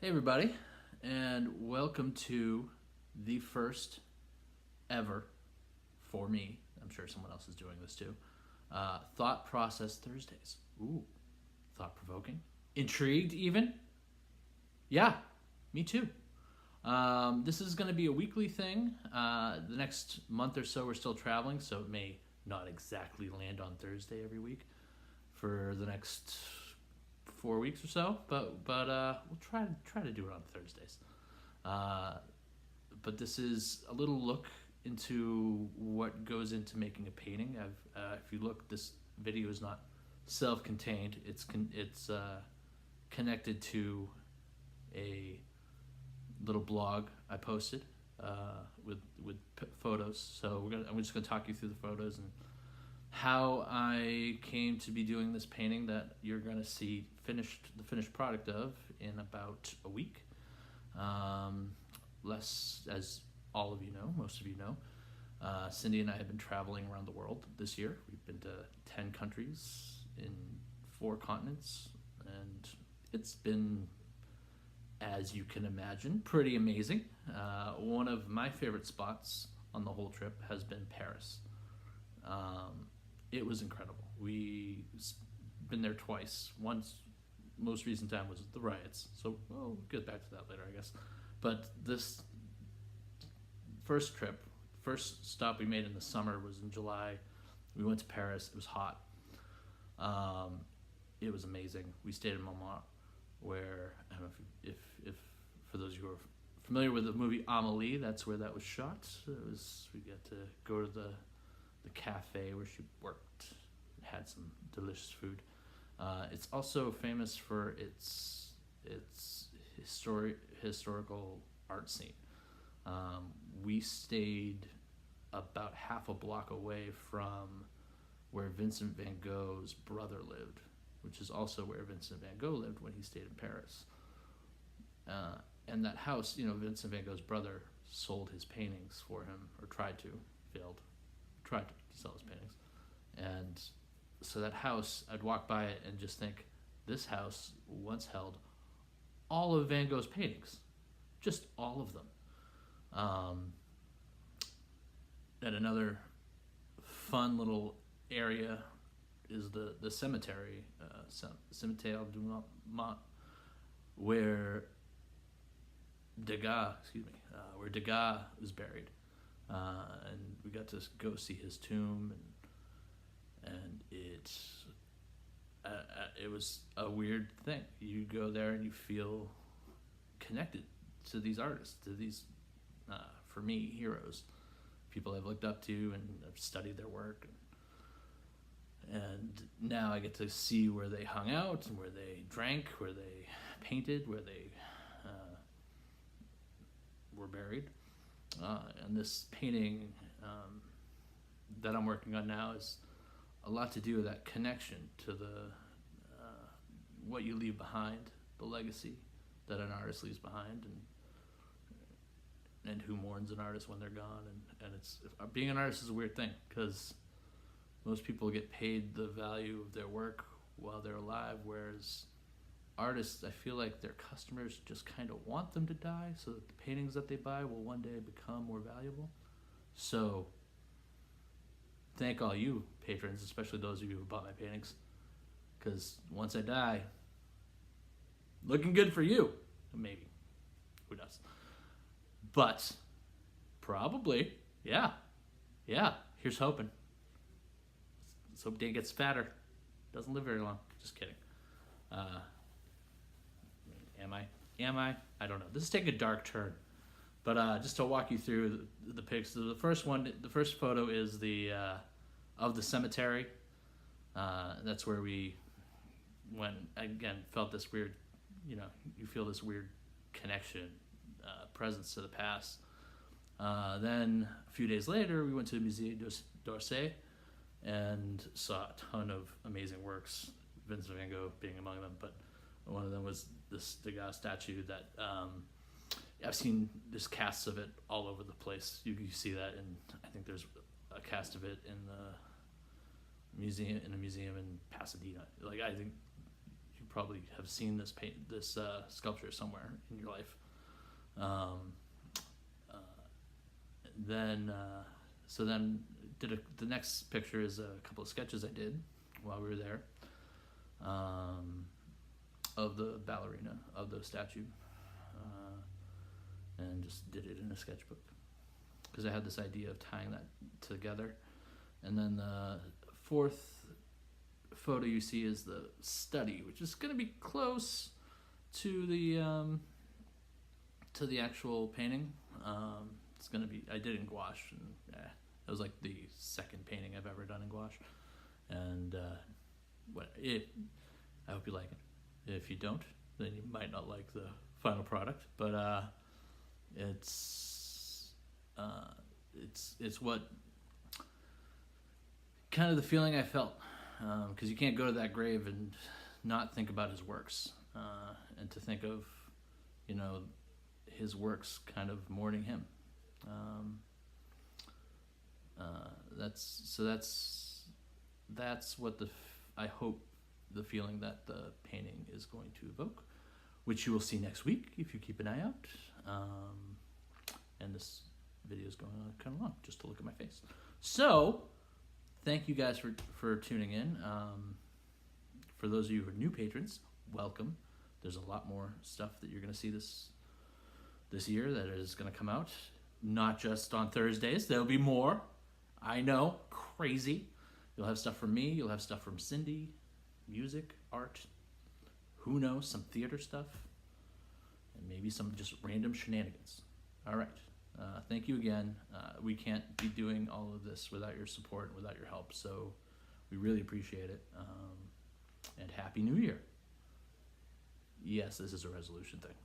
Hey, everybody, and welcome to the first ever, for me, I'm sure someone else is doing this too, Thought Process Thursdays. Ooh, thought provoking. Intrigued, even? Yeah, me too. This is going to be a weekly thing. The next month or so, we're still traveling, so it may not exactly land on Thursday every week for the next 4 weeks or so, but we'll try to do it on Thursdays. Uh, but this is a little look into what goes into making a painting. If you look, this video is not self-contained. It's connected to a little blog I posted with photos. So I'm just gonna talk you through the photos and how I came to be doing this painting that you're gonna see the finished product of in about a week. Um, Less, as all of you know, most of you know, Cindy and I have been traveling around the world this year. We've been to 10 countries in 4 continents, and it's been, as you can imagine, pretty amazing. One of my favorite spots on the whole trip has been Paris. It was incredible. We've been there twice. Once, most recent time was the riots, so we'll get back to that later, I guess. But this first trip, first stop we made in the summer was in July. We went to Paris. It was hot. Um, it was amazing. We stayed in Montmartre, where I don't know if for those of you who are familiar with the movie Amelie, that's where that was shot. We got to go to the cafe where she worked, had some delicious food. It's also famous for its historical art scene. We stayed about half a block away from where Vincent van Gogh's brother lived, which is also where Vincent van Gogh lived when he stayed in Paris. And that house, Vincent van Gogh's brother sold his paintings for him, or tried to sell his paintings. And so that house, I'd walk by it and just think, this house once held all of Van Gogh's paintings, just all of them. And another fun little area is the cemetery, Cimetière du Mont, where where Degas was buried, and we got to go see his tomb, and it was a weird thing. You go there and you feel connected to these artists, to these, for me, heroes, people I've looked up to and I've studied their work. And now I get to see where they hung out and where they drank, where they painted, where they were buried. And this painting that I'm working on now is a lot to do with that connection to the what you leave behind, the legacy that an artist leaves behind, and who mourns an artist when they're gone. And it's being an artist is a weird thing because most people get paid the value of their work while they're alive, whereas artists, I feel like their customers just kind of want them to die so that the paintings that they buy will one day become more valuable. So thank all you patrons, especially those of you who bought my paintings, because once I die, looking good for you, maybe, who knows, but probably, yeah, here's hoping. Let's hope Dan gets fatter, doesn't live very long. Just kidding. Am I I don't know, this is taking a dark turn, but just to walk you through the pics. The first photo is the of the cemetery. That's where we went. Again, felt this weird, you feel this weird connection, presence to the past. Then a few days later, we went to the Musée d'Orsay and saw a ton of amazing works, Vincent van Gogh being among them. But one of them was this Degas statue that I've seen. There's casts of it all over the place. You see that, and I think there's a cast of it in a museum in Pasadena. Like, I think you probably have seen this sculpture somewhere in your life. Um, uh, then the next picture is a couple of sketches I did while we were there, of the ballerina, of the statue, and just did it in a sketchbook because I had this idea of tying that together. And then the fourth photo you see is the study, which is going to be close to the actual painting. It's going to be, I did it in gouache, and it was like the second painting I've ever done in gouache. And I hope you like it. If you don't, then you might not like the final product. But it's what kind of the feeling I felt, because you can't go to that grave and not think about his works, and to think of, his works kind of mourning him. That's what I hope the feeling that the painting is going to evoke, which you will see next week if you keep an eye out. And this video is going on kind of long, just to look at my face. So, thank you guys for tuning in. For those of you who are new patrons, welcome. There's a lot more stuff that you're going to see this year that is going to come out. Not just on Thursdays. There'll be more. I know, crazy. You'll have stuff from me. You'll have stuff from Cindy. Music, art. Who knows? Some theater stuff. And maybe some just random shenanigans. All right. Thank you again. We can't be doing all of this without your support, without your help. So we really appreciate it. And Happy New Year. Yes, this is a resolution thing.